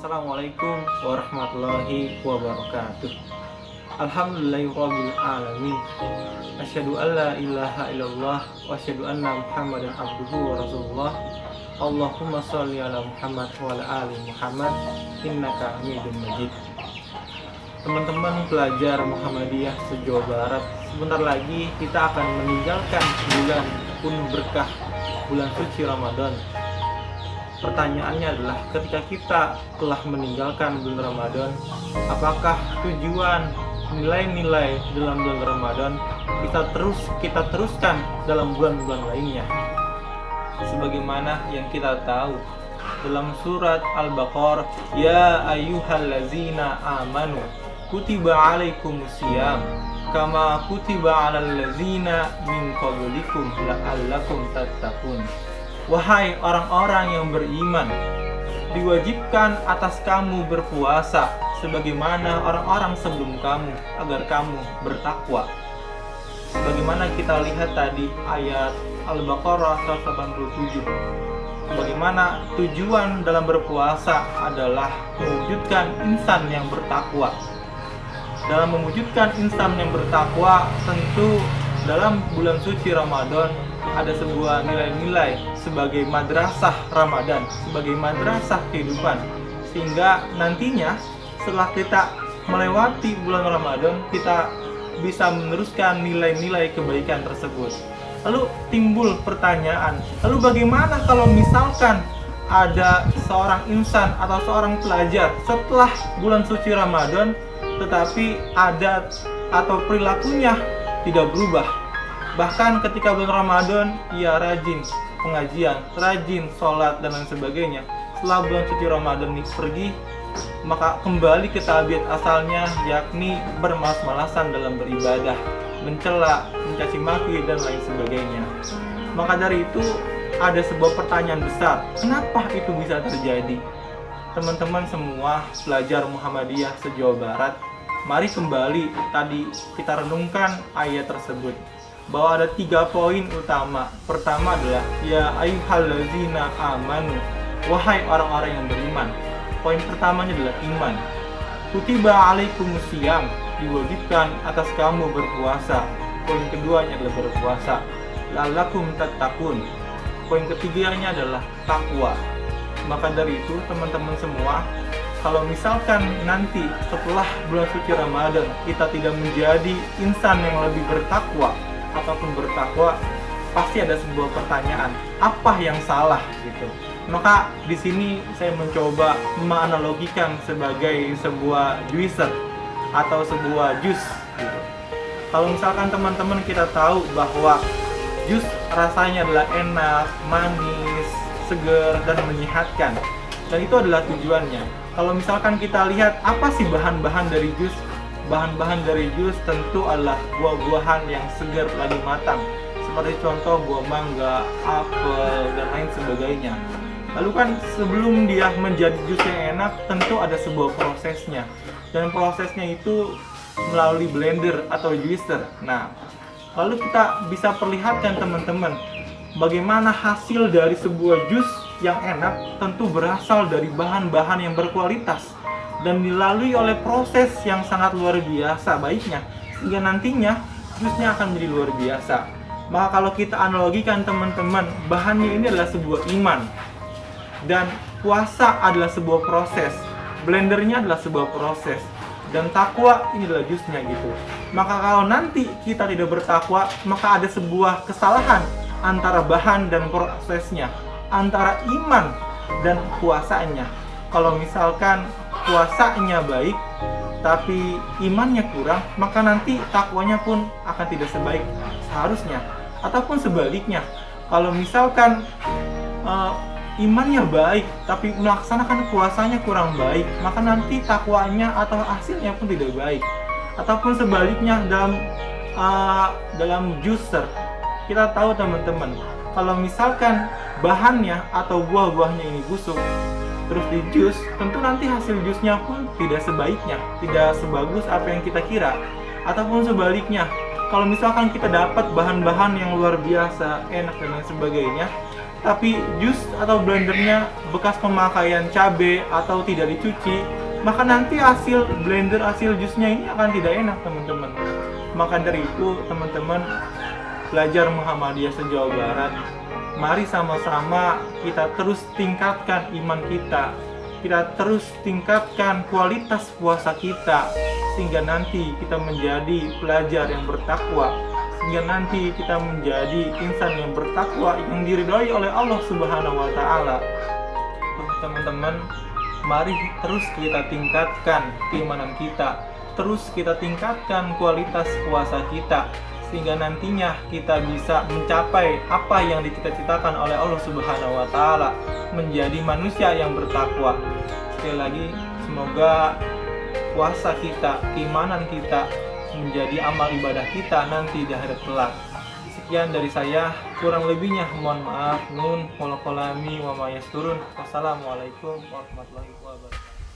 Assalamualaikum warahmatullahi wabarakatuh. Alhamdulillahirabbil alamin. Asyhadu an la ilaha illallah wa asyhadu anna Muhammadan abduhu wa rasulullah. Allahumma shalli ala Muhammad wa ala ali Muhammad innaka Hamidum Majid. Teman-teman pelajar Muhammadiyah se-Jawa Barat, sebentar lagi kita akan meninggalkan bulan penuh berkah, bulan suci Ramadan. Pertanyaannya adalah, ketika kita telah meninggalkan bulan Ramadan, apakah tujuan nilai-nilai dalam bulan Ramadan kita teruskan dalam bulan-bulan lainnya? Sebagaimana yang kita tahu dalam surat Al-Baqarah, ya ayyuhallazina amanu kutiba alaikumusiyam kama kutiba alal ladzina min qablikum la'allakum tattaqun. Wahai orang-orang yang beriman, diwajibkan atas kamu berpuasa sebagaimana orang-orang sebelum kamu, agar kamu bertakwa. Sebagaimana kita lihat tadi ayat Al-Baqarah 187, bagaimana tujuan dalam berpuasa adalah mewujudkan insan yang bertakwa. Dalam mewujudkan insan yang bertakwa, tentu dalam bulan suci Ramadan ada sebuah nilai-nilai sebagai madrasah Ramadan, sebagai madrasah kehidupan, sehingga nantinya setelah kita melewati bulan Ramadan, kita bisa meneruskan nilai-nilai kebaikan tersebut. Lalu timbul pertanyaan, lalu bagaimana kalau misalkan ada seorang insan atau seorang pelajar setelah bulan suci Ramadan tetapi adat atau perilakunya tidak berubah? Bahkan ketika bulan Ramadan ia rajin pengajian, rajin sholat dan lain sebagainya. Setelah bulan suci Ramadan ini pergi, maka kembali ke tabiat asalnya, yakni bermalas-malasan dalam beribadah, mencela, mencaci maki dan lain sebagainya. Maka dari itu ada sebuah pertanyaan besar, kenapa itu bisa terjadi? Teman-teman semua pelajar Muhammadiyah se-Jawa Barat, mari kembali tadi kita renungkan ayat tersebut, bahwa ada 3 poin utama. Pertama adalah ya ayyuhallazina amanu, wahai orang-orang yang beriman. Poin pertamanya adalah iman. Kutiba alaikumusiyam, diwajibkan atas kamu berpuasa. Poin keduanya adalah berpuasa. La'allakum tattaqun. Poin ketiganya adalah takwa. Maka dari itu teman-teman semua, kalau misalkan nanti setelah bulan suci Ramadan kita tidak menjadi insan yang lebih bertakwa ataupun bertakwa, pasti ada sebuah pertanyaan, apa yang salah gitu. Maka di sini saya mencoba menganalogikan sebagai sebuah juicer atau sebuah jus gitu. Kalau misalkan teman-teman kita tahu bahwa jus rasanya adalah enak, manis, segar dan menyehatkan, dan itu adalah tujuannya. Kalau misalkan kita lihat apa sih bahan-bahan dari jus? Bahan-bahan dari jus tentu adalah buah-buahan yang segar lagi matang, seperti contoh buah mangga, apel, dan lain sebagainya. Lalu kan sebelum dia menjadi jus yang enak, tentu ada sebuah prosesnya, dan prosesnya itu melalui blender atau juicer. Nah, lalu kita bisa perlihatkan teman-teman, bagaimana hasil dari sebuah jus yang enak tentu berasal dari bahan-bahan yang berkualitas dan dilalui oleh proses yang sangat luar biasa baiknya, sehingga nantinya jusnya akan menjadi luar biasa. Maka kalau kita analogikan teman-teman, bahannya ini adalah sebuah iman, dan puasa adalah sebuah proses, blendernya adalah sebuah proses, dan takwa ini adalah jusnya gitu. Maka kalau nanti kita tidak bertakwa, maka ada sebuah kesalahan antara bahan dan prosesnya, antara iman dan puasanya. Kalau misalkan puasanya baik tapi imannya kurang, maka nanti takwanya pun akan tidak sebaik seharusnya. Ataupun sebaliknya, kalau misalkan imannya baik tapi melaksanakan puasanya kurang baik, maka nanti takwanya atau hasilnya pun tidak baik. Ataupun sebaliknya, dalam juicer kita tahu teman-teman, kalau misalkan bahannya atau buah-buahnya ini busuk terus di jus, tentu nanti hasil jusnya pun tidak sebaiknya, tidak sebagus apa yang kita kira. Ataupun sebaliknya, kalau misalkan kita dapat bahan-bahan yang luar biasa, enak dan lain sebagainya, tapi jus atau blendernya bekas pemakaian cabai atau tidak dicuci, maka nanti hasil blender, hasil jusnya ini akan tidak enak teman-teman. Maka dari itu teman-teman belajar Muhammadiyah se-Jawa Barat, mari sama-sama kita terus tingkatkan iman kita terus tingkatkan kualitas puasa kita, sehingga nanti kita menjadi pelajar yang bertakwa, sehingga nanti kita menjadi insan yang bertakwa yang diridhoi oleh Allah Subhanahu wa taala. Teman-teman, mari terus kita tingkatkan keimanan kita, terus kita tingkatkan kualitas puasa kita, sehingga nantinya kita bisa mencapai apa yang dicita-citakan oleh Allah Subhanahu wa taala, menjadi manusia yang bertakwa. Sekali lagi, semoga puasa kita, keimanan kita menjadi amal ibadah kita nanti di akhirat kelak. Sekian dari saya, kurang lebihnya mohon maaf. Nun wal qalami wa ma yasturun. Wassalamualaikum warahmatullahi wabarakatuh.